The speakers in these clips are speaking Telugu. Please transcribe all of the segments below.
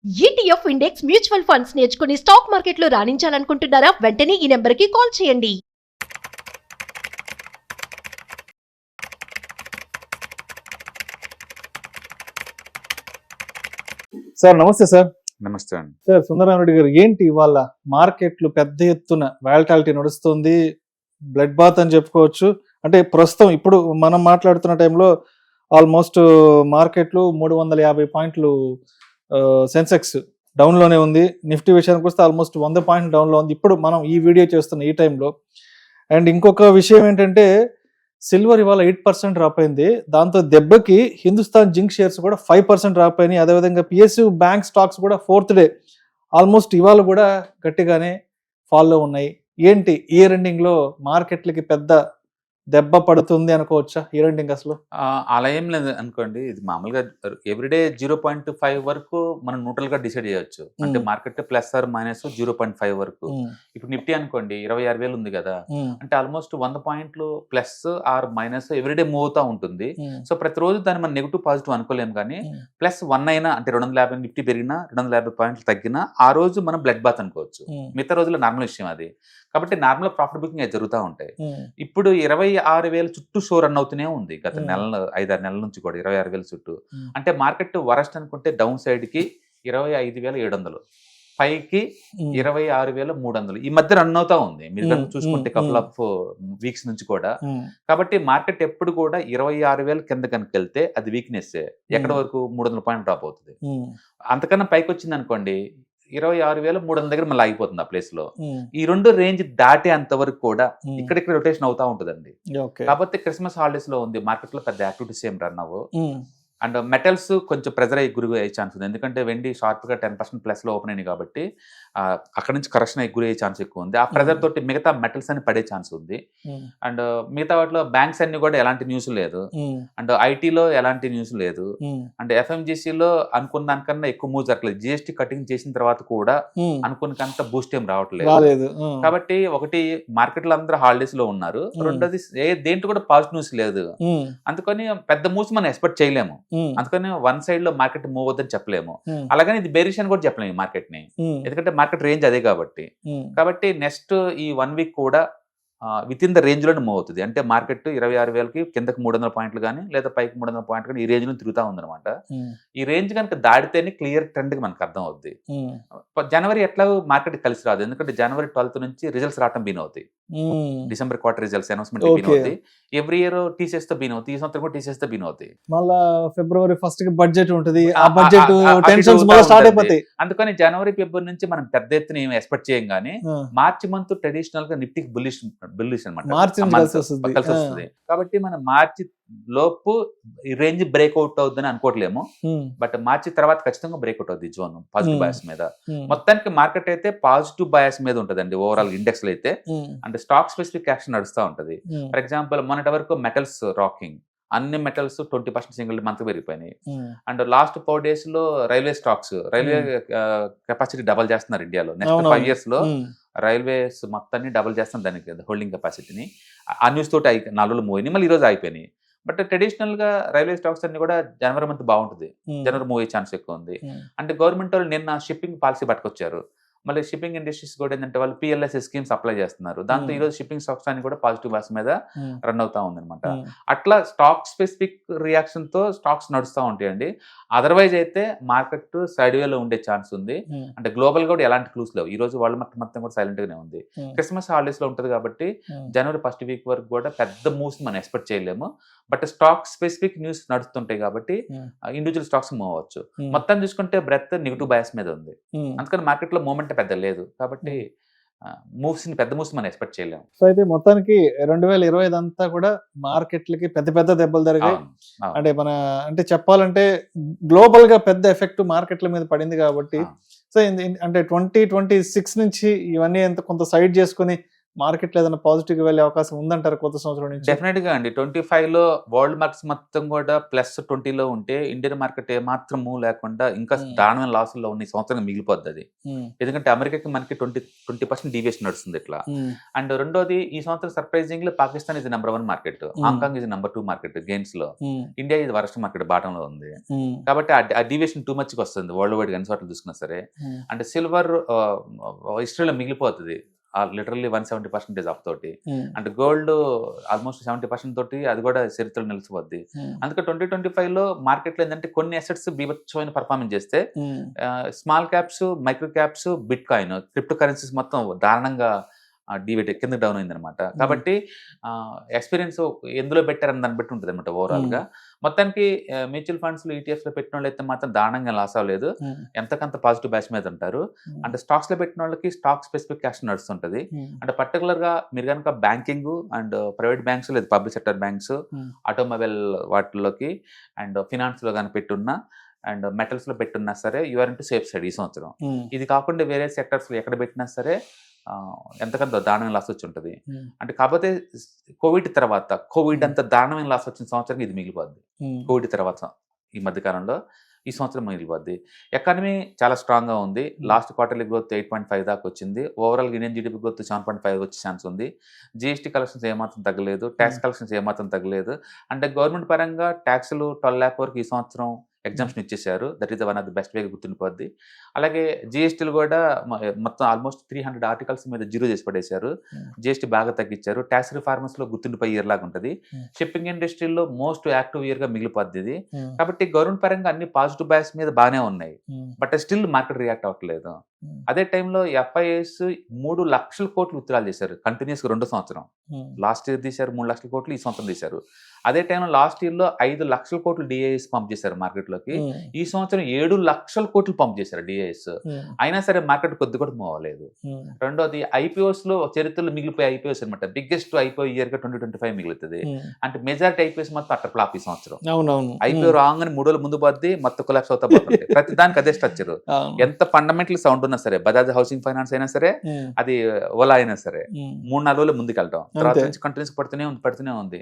ఈటీఎఫ్ ఇండెక్స్ మ్యూచువల్ ఫండ్స్ నేర్చుకుని స్టాక్ మార్కెట్లో రాణించాలనుకుంటున్నారా? వెంటనే ఈ నెంబర్కి కాల్ చేయండి. సార్ నమస్తే సార్. నమస్తే అండి. సార్ సుందరరామరెడ్డి గారు, ఏంటి ఇవాళ మార్కెట్లు పెద్ద ఎత్తున వాలటాలిటీ నడుస్తుంది, బ్లడ్ బాత్ అని చెప్పుకోవచ్చు. అంటే ప్రస్తుతం ఇప్పుడు మనం మాట్లాడుతున్న టైంలో ఆల్మోస్ట్ మార్కెట్లు 350 పాయింట్లు సెన్సెక్స్ డౌన్లోనే ఉంది. నిఫ్టీ విషయానికి వస్తే ఆల్మోస్ట్ 100 పాయింట్లు డౌన్లో ఉంది ఇప్పుడు మనం ఈ వీడియో చేస్తున్న ఈ టైంలో. అండ్ ఇంకొక విషయం ఏంటంటే సిల్వర్ ఇవాళ 8% డ్రాప్ అయింది. దాంతో దెబ్బకి హిందుస్థాన్ జింక్ షేర్స్ కూడా 5% డ్రాప్ అయినాయి. అదేవిధంగా పిఎస్యు బ్యాంక్ స్టాక్స్ కూడా 4th డే ఆల్మోస్ట్ ఇవాళ కూడా గట్టిగానే ఫాల్లో ఉన్నాయి. ఏంటి ఇయర్ ఎండింగ్ లో మార్కెట్లకి పెద్ద దెబ్బ పడుతుంది అనుకోవచ్చా ఇయర్ ఎండింగ్ అసలు? అలా ఏం లేదు అనుకోండి. ఇది మామూలుగా ఎవ్రీడే 0.5 వరకు మనం న్యూట్రల్ గా డిసైడ్ చేయొచ్చు. అంటే మార్కెట్ ప్లస్ ఆర్ మైనస్ 0.5 వరకు. ఇప్పుడు నిఫ్టీ అనుకోండి 26,000 ఉంది కదా, అంటే ఆల్మోస్ట్ 100 పాయింట్లు plus or minus everyday move అవుతా ఉంటుంది. సో ప్రతిరోజు దాన్ని మనం నెగిటివ్ పాజిటివ్ అనుకోలేము, కానీ ప్లస్ 1 అయినా అంటే 250 నిఫ్టీ పెరిగినా 250 పాయింట్లు తగ్గినా ఆ రోజు మనం బ్లడ్ బాత్ అనుకోవచ్చు. మిగతా రోజుల్లో నార్మల్ విషయం అది. కాబట్టి నార్మల్ ప్రాఫిట్ బుకింగ్ అయితే జరుగుతూ ఉంటాయి. ఇప్పుడు 26,000 చుట్టూ షో రన్ అవుతూనే ఉంది గత 5-6 నెలల నుంచి కూడా 26,000 చుట్టూ. అంటే మార్కెట్ వరస్ట్ అనుకుంటే డౌన్ సైడ్ కి 25,700, పైకి 26,300 ఈ మధ్య రన్ అవుతా ఉంది. మీరు చూసుకుంటే కపుల్ ఆఫ్ వీక్స్ నుంచి కూడా. కాబట్టి మార్కెట్ ఎప్పుడు కూడా 26,000 కింద కనుక వెళ్తే అది వీక్నెస్. ఎక్కడ వరకు 300 పాయింట్ డ్రాప్ అవుతుంది. అంతకన్నా పైకి వచ్చింది అనుకోండి 26,300 దగ్గర మళ్ళీ ఆగిపోతుంది ఆ ప్లేస్ లో. ఈ రెండు రేంజ్ దాటేంత వరకు కూడా ఇక్కడిక్కడ రొటేషన్ అవుతా ఉంటుందండి. కాకపోతే క్రిస్మస్ హాలిడేస్ లో ఉంది మార్కెట్ లో పెద్ద యాక్టివిటీస్ ఏం రన్ అవ్వవు. అండ్ మెటల్స్ కొంచెం ప్రెజర్ అయ్యి గురి అయ్యే ఛాన్స్ ఉంది. ఎందుకంటే వెండి షార్ప్ గా 10% ప్లస్ లో ఓపెన్ అయింది కాబట్టి అక్కడ నుంచి కరెక్షన్ అయ్యి గురి అయ్యే ఛాన్స్ ఎక్కువ ఉంది. ఆ ప్రెజర్ తోటి మిగతా మెటల్స్ అని పడే ఛాన్స్ ఉంది. అండ్ మిగతా వాటిలో బ్యాంక్స్ అన్ని కూడా ఎలాంటి న్యూస్ లేదు. అండ్ ఐటీలో ఎలాంటి న్యూస్ లేదు. అండ్ ఎఫ్ఎంజీసీలో అనుకున్న దానికన్నా ఎక్కువ మూవ్ జరగలేదు. జిఎస్టీ కటింగ్ చేసిన తర్వాత కూడా అనుకున్నంత బూస్ట్ ఏం రావట్లేదు. కాబట్టి ఒకటి మార్కెట్ లో అందరూ హాలిడేస్ లో ఉన్నారు, రెండోది దేంట్లో కూడా పాజిటివ్ న్యూస్ లేదు. అందుకని పెద్ద మూవ్స్ మనం ఎక్స్పెక్ట్ చేయలేము. అందుకని వన్ సైడ్ లో మార్కెట్ మూవ్ అవుతుందని చెప్పలేము. అలాగని ఇది బేరిష్ అని కూడా చెప్పలేము ఈ మార్కెట్ ని, ఎందుకంటే మార్కెట్ రేంజ్ అదే కాబట్టి నెక్స్ట్ ఈ 1 వీక్ కూడా విత్ ఇన్ ద రేంజ్ లోనే మూవ్ అవుతుంది. అంటే మార్కెట్ 26,000కి కిందకి 300 పాయింట్లు కానీ లేదా పైకి 300 పాయింట్లు కానీ ఈ రేంజ్ లో తిరుగుతా ఉందన్నమాట. ఈ రేంజ్ కనుక దాడితేనే క్లియర్ ట్రెండ్ కి మనకు అర్థం అవుద్ది. జనవరి ఎట్లా మార్కెట్ కలిసి రాదు, ఎందుకంటే జనవరి 12th నుంచి రిజల్ట్స్ రావడం బీన్ అవుతాయి. డిసెంబర్ క్వార్టర్ రిజల్ట్స్ అనౌన్స్మెంట్ బీన్ అవుతాయి. ఎవ్రీ ఇయర్ టీసీఎస్ తో బీన్ అవుతాయి. ఈ సంవత్సరం కూడా టీసీఎస్ తో బీన్ అవుతాయి. మళ్ళా ఫిబ్రవరి 1st కి బడ్జెట్ ఉంటుంది. ఆ బడ్జెట్ టెన్షన్స్ మళ్ళీ స్టార్ట్ అయిపోతాయి. అందుకని జనవరి ఫిబ్రవరి నుంచి మనం పెద్ద ఎత్తున ఏమి ఎక్స్పెక్ట్ చేయం, కానీ మార్చి మంత్ ట్రెడిషనల్ గా నిఫ్టీకి బుల్లిష్ అనమాట, కలిసి వస్తుంది. కాబట్టి మనం మార్చి లోపు ఈ రేంజ్ బ్రేక్అవుట్ అవుతుందని అనుకోవట్లేము. బట్ మార్చి తర్వాత ఖచ్చితంగా బ్రేక్అవుట్ అవుతుంది జోన్ పాజిటివ్ బయాస్ మీద. మొత్తానికి మార్కెట్ అయితే పాజిటివ్ బయాస్ మీద ఉంటదండి ఓవరాల్ ఇండెక్స్ లో అయితే. అంటే స్టాక్ స్పెసిఫిక్ యాక్షన్ నడుస్తూ ఉంటది. ఫర్ ఎగ్జాంపుల్ మొన్నటి వరకు మెటల్స్ రాకింగ్, అన్ని మెటల్స్ 20% సింగిల్ మంత్ పెరిగిపోయినాయి. అండ్ లాస్ట్ 4 days లో railway stocks, railway capacity double చేస్తున్నారు ఇండియాలో. నెక్స్ట్ 5 years లో రైల్వేస్ మొత్తాన్ని డబల్ చేస్తున్నారు దానికి హోల్డింగ్ కెపాసిటీని. ఆ న్యూస్ తోటి 4 రోజులు మూవ్ అయినాయి, మళ్ళీ ఈ రోజు అయిపోయినాయి. బట్ ట్రెడిషనల్ గా రైల్వే స్టాక్స్ అన్ని కూడా జనవరి మంత్ బాగుంటుంది, జనవరి మూవ్ అయ్యే ఛాన్స్ ఎక్కువ ఉంది. అంటే గవర్నమెంట్ వాళ్ళు నిన్న షిప్పింగ్ పాలసీ పట్టుకొచ్చారు. మళ్ళీ షిప్పింగ్ ఇండస్ట్రీస్ కూడా ఏంటంటే వాళ్ళు పిఎల్ఎస్ స్కీమ్స్ అప్లై చేస్తున్నారు. దాంతో ఈ రోజు షిప్పింగ్ స్టాక్స్ అన్ని కూడా పాజిటివ్ బాస్ మీద రన్ అవుతా ఉంది అనమాట. అట్లా స్టాక్ స్పెసిఫిక్ రియాక్షన్ తో స్టాక్స్ నడుస్తూ ఉంటాయండి. అదర్వైజ్ అయితే మార్కెట్ సైడ్ వేలో ఉండే ఛాన్స్ ఉంది. అంటే గ్లోబల్ కూడా ఎలాంటి క్లూస్ లేవు. ఈ రోజు వరల్డ్ మార్కెట్ మొత్తం కూడా సైలెంట్ గానే ఉంది. క్రిస్మస్ హాలిడేస్ లో ఉంటుంది కాబట్టి జనవరి 1st వీక్ వరకు కూడా పెద్ద మూవ్స్ మనం ఎక్స్పెక్ట్ చేయలేము. బట్ స్టాక్ స్పెసిఫిక్ న్యూస్ నడుస్తుంటాయి కాబట్టి ఇండివిజువల్ స్టాక్స్ మూవ్ అవ్వచ్చు. మొత్తం చూసుకుంటే బ్రెత్ నెగిటివ్ బయాస్ మీద ఉంది. అందుకని మార్కెట్ లో మూమెంట్ పెద్ద లేదు కాబట్టి పెద్ద మూవ్స్ మనం ఎక్స్పెక్ట్ చేయలేము. సో అయితే మొత్తానికి 2025 అంతా కూడా మార్కెట్లకి పెద్ద దెబ్బలు జరిగాయి. అంటే చెప్పాలంటే గ్లోబల్ గా పెద్ద ఎఫెక్ట్ మార్కెట్ల మీద పడింది కాబట్టి. సో అంటే 2026 నుంచి ఇవన్నీ కొంత సైడ్ చేసుకుని మార్కెట్ లో ఏదైనా పాజిటివ్ గా వెళ్ళే అవకాశం ఉందంటారు కొత్త సంవత్సరం నుంచి? డెఫినెట్ గా అండి. 25 లో వరల్డ్ మార్కెట్స్ మొత్తం కూడా +20 లో ఉంటే ఇండియన్ మార్కెట్ ఏమాత్రం మూవ్ లేకుండా ఇంకా దారుణమైన లాసుల్లో ఉన్న ఈ సంవత్సరం మిగిలిపోద్ది అది. ఎందుకంటే అమెరికాకి మనకి 20% డీవియేషన్ నడుస్తుంది ఇట్లా. అండ్ రెండోది ఈ సంవత్సరం సర్ప్రైజింగ్ పాకిస్తాన్ ఇది నెంబర్ 1 మార్కెట్, హాంకాంగ్ ఇది నెంబర్ 2 మార్కెట్ గెయిన్స్ లో. ఇండియా ఇది వరస్ట్ మార్కెట్ బాటంలో ఉంది. కాబట్టి ఆ డీవియేషన్ టూ మచ్ వస్తుంది వరల్డ్ వైడ్ అన్ని చోట్ల చూసుకున్నా సరే. అండ్ సిల్వర్ హిస్టరీలో మిగిలిపోతుంది లిటరల్లీ 170% అప్ తోటి. అండ్ గోల్డ్ ఆల్మోస్ట్ 70% తోటి అది కూడా చరిత్రలో నిలిచిపోద్ది. అందుకే 2025 లో మార్కెట్లో ఏంటంటే కొన్ని అసెట్స్ బీభత్సమైన పర్ఫార్మెన్స్ చేస్తే small caps, micro caps, bit coin, crypto currencies మొత్తం దారుణంగా డివేట్ కింద డౌన్ అయింది అనమాట. కాబట్టి ఎక్స్పీరియన్స్ ఎందులో పెట్టారని దాన్ని బట్టి ఉంటుంది అనమాట ఓవరాల్ గా. మొత్తానికి మ్యూచువల్ ఫండ్స్ లో ఈటీఎఫ్స్ లో పెట్టిన వాళ్ళు అయితే మాత్రం దారుణంగా లాస్ అవ్వలేదు, ఎంతకంత పాజిటివ్ బ్యాచ్ మీద ఉంటారు. అంటే స్టాక్స్ లో పెట్టిన వాళ్ళకి స్టాక్ స్పెసిఫిక్ క్యాష్ నడుస్తుంటది. అంటే పర్టికులర్ గా మీరు కనుక బ్యాంకింగ్ అండ్ ప్రైవేట్ బ్యాంక్స్ లేదా పబ్లిక్ సెక్టర్ బ్యాంక్స్, ఆటోమొబైల్ వాటిలోకి అండ్ ఫినాన్స్ లో కానీ పెట్టున్నా అండ్ మెటల్స్ లో పెట్టున్నా సరే యూఆర్ ఇంటూ సేఫ్ సైడ్ ఈ సంవత్సరం. ఇది కాకుండా వేరే సెక్టర్స్ లో ఎక్కడ పెట్టినా సరే ఎంతకంత దారుణమైన లాస్ వచ్చి ఉంటుంది. అంటే కాకపోతే కోవిడ్ అంత దారుణమైన లాస్ వచ్చిన సంవత్సరం ఇది మిగిలిపోద్ది. కోవిడ్ తర్వాత ఈ మధ్యకాలంలో ఈ సంవత్సరం మిగిలిపోద్ది. ఎకానమీ చాలా స్ట్రాంగ్ గా ఉంది. లాస్ట్ క్వార్టర్లీ గ్రోత్ 8.5 దాకా వచ్చింది. ఓవరాల్ ఇండియన్ జీడీపీ గ్రోత్ 7.5 వచ్చే ఛాన్స్ ఉంది. జిఎస్టీ కలెక్షన్స్ ఏమాత్రం తగ్గలేదు, ట్యాక్స్ కలెక్షన్స్ ఏమాత్రం తగ్గలేదు. అంటే గవర్నమెంట్ పరంగా ట్యాక్స్లు 12 lakh వరకు ఈ సంవత్సరం ఎగ్జామ్షన్ ఇచ్చేసారు. That is one of the best వేగా గుర్తుండిపోద్ది. అలాగే జిఎస్టీలు కూడా మొత్తం ఆల్మోస్ట్ 300 ఆర్టికల్స్ మీద జీరో చేసి పడేశారు. జిఎస్టీ బాగా తగ్గించారు. ట్యాక్స్ రిఫార్మర్స్ లో గుర్తుండిపోయే ఇయర్ లాగా ఉంటుంది. షిప్పింగ్ ఇండస్ట్రీలో మోస్ట్ యాక్టివ్ ఇయర్ గా మిగిలిపోద్ది ఇది. కాబట్టి గవర్నమెంట్ పరంగా అన్ని పాజిటివ్ బ్యాస్ మీద బాగానే ఉన్నాయి. బట్ స్టిల్ మార్కెట్ రియాక్ట్ అవ్వట్లేదు. అదే టైంలో ఎఫ్ఐఎస్ 3 లక్షల కోట్లు విత్డ్రాల్ చేశారు కంటిన్యూస్ గా 2 సంవత్సరం. లాస్ట్ ఇయర్ తీశారు 3 లక్షల కోట్లు, ఈ సంవత్సరం తీశారు. అదే టైంలో లాస్ట్ ఇయర్ లో 5 లక్షల కోట్లు డిఐఎస్ పంప్ చేశారు మార్కెట్ లోకి. ఈ సంవత్సరం 7 లక్షల కోట్లు పంప్ చేశారు డిఐఎస్. అయినా సరే మార్కెట్ కొద్ది కూడా మూవ్ అవ్వలేదు. రెండోది ఐపీఓస్ లో చరిత్రలో మిగిలిపోయే ఐపీఓస్ అనమాట. బిగ్గెస్ట్ ఐపీఓ ఇయర్ గా 2025 మిగులుతుంది. అంటే మెజారిటీ ఐపీఓస్ మొత్తం అట్టర్ ఫ్లాప్ ఈ సంవత్సరం. ఐపీఓ రాంగ్ అని 3 రోజులు ముందు పోద్ది, మొత్తం కొలాప్స్ అవుతా పోతుంది. ప్రతి దానికి అదే స్ట్రక్చర్. ఎంత ఫండమెంటల్ సౌండ్ ఉన్నా సరే, బజాజ్ హౌసింగ్ ఫైనాన్స్ అయినా సరే, అది ఓలా అయినా సరే, 3-4 రోజులు ముందుకు వెళ్తాం. తర్వాత నుంచి కంటిన్యూస్ పడుతూనే ఉంది.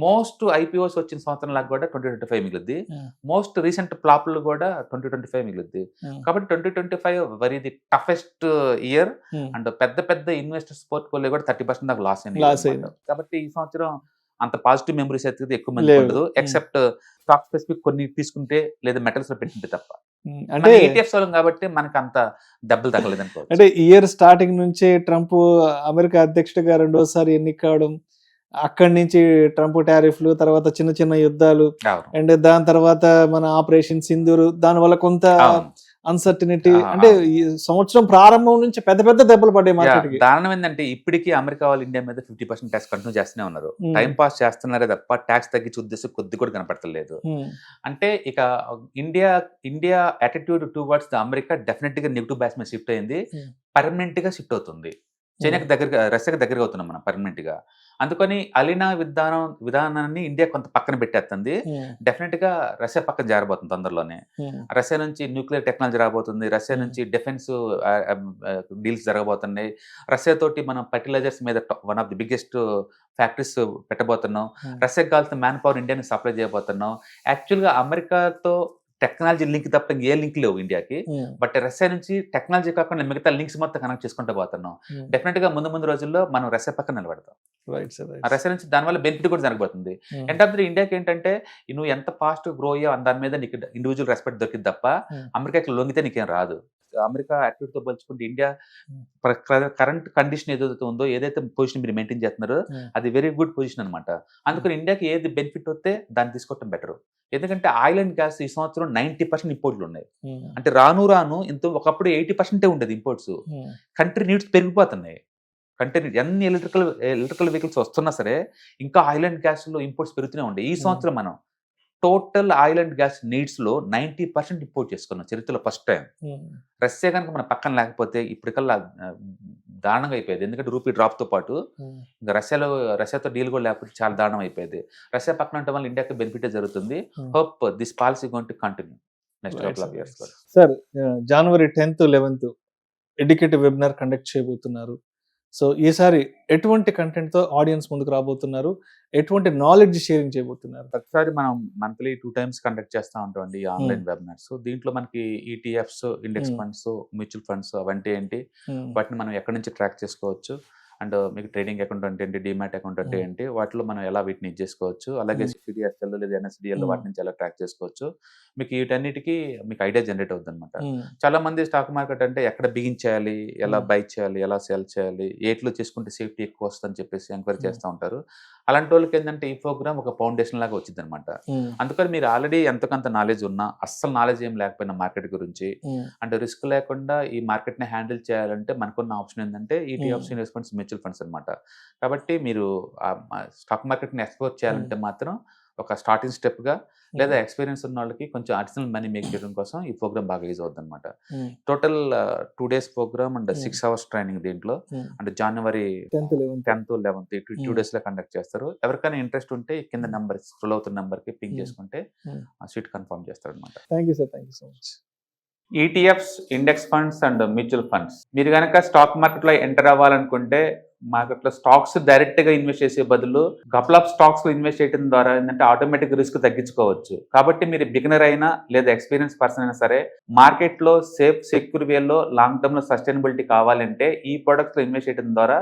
మోస్ట్ ఐపీఓస్ వచ్చిన సంవత్సరం లాగా కూడా 2025 మిగులుద్ది. మోస్ట్ రీసెంట్ ఫ్లాప్లు కూడా 2025 మిగులుద్ది. కాబట్టి 2025 very the toughest year. And పెద్ద ఇన్వెస్టర్స్ పోర్ట్ఫోలియో కూడా 30% దాకా లాస్ అయింది. కాబట్టి ఈ సంవత్సరం అంత పాజిటివ్ మెమరీస్ అయితే ఎక్కువ మంది ఉండదు, ఎక్సెప్ట్ స్టాక్ స్పెసిఫిక్ కొన్ని తీసుకుంటే లేదా మెటల్స్ లో పెట్టింటే తప్ప. అంటే ఈటీఎఫ్స్ కాబట్టి మనకు అంత దెబ్బలు తగ్గలేదు అనుకో. అంటే ఇయర్ స్టార్టింగ్ నుంచే ట్రంప్ అమెరికా అధ్యక్షుడిగా 2వసారి ఎన్నిక కావడం, అక్కడి నుంచి ట్రంప్ టారిఫ్లు, తర్వాత చిన్న యుద్ధాలు, అండ్ దాని తర్వాత మన ఆపరేషన్ సింధూర్, దాని వల్ల కొంత అన్సర్టనిటీ. అంటే ఈ సంవత్సరం ప్రారంభం నుంచి పెద్ద దెబ్బలు పడ్డాయి మార్కెట్ కి. దారుణం ఏంటంటే ఇప్పటికీ అమెరికా వాళ్ళు ఇండియా మీద 50% ట్యాక్స్ కంటిన్యూ చేస్తూనే ఉన్నారు. టైం పాస్ చేస్తున్నారే తప్ప ట్యాక్స్ తగ్గించే ఉద్దేశం కొద్ది కూడా కనపడతలేదు. అంటే ఇక India attitude towards the America definite గా నెగిటివ్ బ్యాస్ మీద షిఫ్ట్ అయింది, పర్మనెంట్ గా షిఫ్ట్ అవుతుంది. చైనాకి దగ్గరగా, రష్యాకి దగ్గరగా అవుతున్నాం మనం పర్మనెంట్ గా. అందుకని అలీనా విధానాన్ని ఇండియా కొంత పక్కన పెట్టేస్తుంది. డెఫినెట్ గా రష్యా పక్కన జారబోతుంది తొందరలోనే. రష్యా నుంచి న్యూక్లియర్ టెక్నాలజీ రాబోతుంది, రష్యా నుంచి డిఫెన్స్ డీల్స్ జరగబోతున్నాయి. రష్యా తోటి మనం ఫర్టిలైజర్స్ మీద one of the biggest factories పెట్టబోతున్నాం. రష్యాకి కావాల్సిన మ్యాన్ పవర్ ఇండియాని సప్లై చేయబోతున్నాం. యాక్చువల్గా అమెరికాతో టెక్నాలజీ లింక్ తప్ప ఏ లింక్ లేవు ఇండియాకి. బట్ రష్యా నుంచి టెక్నాలజీ కాకుండా మిగతా లింక్స్ మొత్తం కనెక్ట్ చేసుకుంటూ పోతున్నాం. డెఫినెట్ గా ముందు రోజుల్లో మనం రష్యా పక్కన నిలబడతాం. రష్యా నుంచి దానివల్ల బెనిఫిట్ కూడా జరగబోతుంది. ఎండ్ ఆఫ్ ది ఇండియాకి ఏంటంటే నువ్వు ఎంత ఫాస్ట్ గ్రో అయ్యో దాని మీద నీకు ఇండివిజువల్ రెస్పెక్ట్ దొరికింది తప్ప అమెరికాకి లొంగితే నీకేం రాదు. అమెరికా యాటిట్యూడ్ తో పోల్చుకుంటే ఇండియా కరెంట్ కండిషన్ ఏదైతే ఉందో, ఏదైతే పొజిషన్ మీరు మెయింటైన్ చేస్తున్నారో అది వెరీ గుడ్ పొజిషన్ అనమాట. అందుకని ఇండియాకి ఏది బెనిఫిట్ వస్తే దాన్ని తీసుకోవటం బెటర్. ఎందుకంటే ఆయిల్ అండ్ గ్యాస్ ఈ సంవత్సరం 90% ఇంపోర్ట్లు ఉన్నాయి. అంటే రాను ఒకప్పుడు 80% ఉండేది ఇంపోర్ట్స్. కంట్రీ నీడ్స్ పెరిగిపోతున్నాయి. కంట్రీ ఎన్ని ఎలక్ట్రికల్ వెహికల్స్ వస్తున్నా సరే ఇంకా ఆయిల్ అండ్ గ్యాస్ లో ఇంపోర్ట్స్ పెరుగుతూనే ఉండే. ఈ సంవత్సరం మనం total oil and gas needs లో 90% ఇంపోర్ట్ చేసుకున్నాం చరిత్రలో ఫస్ట్ టైం. రష్యా కనుక మన పక్కన లేకపోతే ఇప్పటికల్లా దారుణంగా అయిపోయేది. ఎందుకంటే రూపీ డ్రాప్ తో పాటు ఇంకా రష్యాతో డీల్ కూడా లేకపోతే చాలా దారుణం అయిపోయేది. రష్యా పక్కన ఉండటం వల్ల ఇండియాకి బెనిఫిట్ జరుగుతుంది. Hope this policy going to continue next couple of years. Sir, January 10th, 11th educative webinar conduct చేయబోతున్నారు. సో ఈసారి ఎటువంటి కంటెంట్ తో ఆడియన్స్ ముందుకు రాబోతున్నారు, ఎటువంటి నాలెడ్జ్ షేరింగ్ చేయబోతున్నారు? ప్రతిసారి మనం మంత్లీ 2 times కండక్ట్ చేస్తూ ఉంటామండి ఆన్లైన్ వెబినార్స్. దీంట్లో మనకి ETFs, index funds, mutual funds అవంటే ఏంటి, వాటిని మనం ఎక్కడి నుంచి ట్రాక్ చేసుకోవచ్చు, అండ్ మీకు ట్రేడింగ్ అకౌంట్ అంటే ఏంటి, డిమాట్ అకౌంట్ అంటే ఏంటి, వాటిలో మనం ఎలా వీటిని ఇది చేసుకోవచ్చు, అలాగే సిడిఎస్ఎల్ లేదా ఎన్ఎస్డిఎల్ వాటి నుంచి ఎలా ట్రాక్ చేసుకోవచ్చు, మీకు వీటన్నిటికీ మీకు ఐడియా జనరేట్ అవుతుంది అనమాట. చాలా మంది స్టాక్ మార్కెట్ అంటే ఎక్కడ బిగించేయాలి, ఎలా బై చేయాలి, ఎలా సెల్ చేయాలి, ఏట్లో చేసుకుంటే సేఫ్టీ ఎక్కువ వస్తుందని చెప్పేసి ఎంక్వైరీ చేస్తూ ఉంటారు. అలాంటి వాళ్ళకి ఏంటంటే ఈ ప్రోగ్రామ్ ఒక ఫౌండేషన్ లాగా వచ్చింది అనమాట. అందుకని మీరు ఆల్రెడీ ఎంతకంత నాలెడ్జ్ ఉన్నా, అస్సలు నాలెడ్జ్ ఏం లేకపోయినా మార్కెట్ గురించి, అంటే రిస్క్ లేకుండా ఈ మార్కెట్ ని హ్యాండిల్ చేయాలంటే మనకున్న ఆప్షన్ ఏంటంటే ఈటీఎఫ్స్, ఇన్వెస్ట్మెంట్స్, మ్యూచువల్ ఫండ్స్ అనమాట. కాబట్టి మీరు స్టాక్ మార్కెట్ ని ఎక్స్ప్లోర్ చేయాలంటే మాత్రం ఒక స్టార్టింగ్ స్టెప్ గా, లేదా ఎక్స్పీరియన్స్ ఉన్న వాళ్ళకి కొంచెం అడిషనల్ మనీ మేక్ చేయడం కోసం ఈ ప్రోగ్రామ్ బాగా యూజ్ అవుతుంది అనమాట. Total 2 days program and 6 hours training దీంట్లో, అంటే January 10th, 11th 2 days లో కండక్ట్ చేస్తారు. ఎవరికైనా ఇంట్రెస్ట్ ఉంటే కింద నెంబర్ స్క్రోల్ అవుతున్న నెంబర్ కి పింగ్ చేసుకుంటే సీట్ కన్ఫర్మ్ చేస్తారు అనమాట. Thank you sir, thank you so much. ETFs, index funds and mutual funds, మీరు కనుక స్టాక్ మార్కెట్ లో ఎంటర్ అవ్వాలనుకుంటే, మార్కెట్ లో స్టాక్స్ డైరెక్ట్ గా ఇన్వెస్ట్ చేసే బదులు కపుల్ ఆఫ్ స్టాక్స్ ఇన్వెస్ట్ చేయడం ద్వారా ఏంటంటే ఆటోమేటిక్ రిస్క్ తగ్గించుకోవచ్చు. కాబట్టి మీరు బిగినర్ అయినా లేదా ఎక్స్పీరియన్స్ పర్సన్ అయినా సరే, మార్కెట్ లో సేఫ్ సెక్యూర్ వేలో లాంగ్ టర్మ్ లో సస్టైనబిలిటీ కావాలంటే ఈ ప్రొడక్ట్స్ లో ఇన్వెస్ట్ చేయడం ద్వారా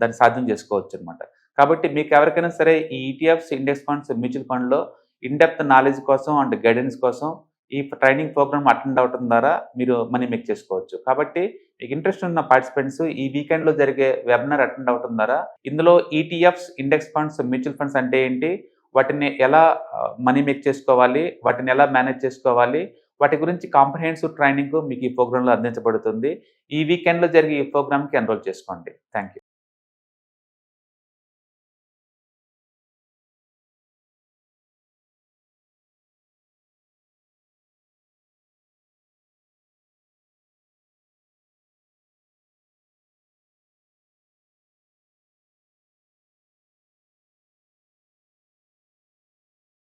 దాన్ని సాధ్యం చేసుకోవచ్చు అనమాట. కాబట్టి మీకు ఎవరికైనా సరే ఈ ETFs, index funds, mutual fund లో ఇన్ డెప్త్ నాలెడ్జ్ కోసం అండ్ గైడెన్స్ కోసం ఈ ట్రైనింగ్ ప్రోగ్రామ్ అటెండ్ అవడం ద్వారా మీరు మనీ మేక్ చేసుకోవచ్చు. కాబట్టి మీకు ఇంట్రెస్ట్ ఉన్న పార్టిసిపెంట్స్ ఈ వీకెండ్ లో జరిగే వెబినార్ అటెండ్ అవడం ద్వారా, ఇందులో ETFs, index funds, mutual funds అంటే ఏంటి, వాటిని ఎలా మనీ మేక్ చేసుకోవాలి, వాటిని ఎలా మేనేజ్ చేసుకోవాలి, వాటి గురించి కాంప్రహెన్సివ్ ట్రైనింగ్ మీకు ఈ ప్రోగ్రామ్ లో అందించబడుతుంది. ఈ వీకెండ్ లో జరిగే ఈ ప్రోగ్రామ్ కి ఎన్రోల్ చేసుకోండి. Thank you.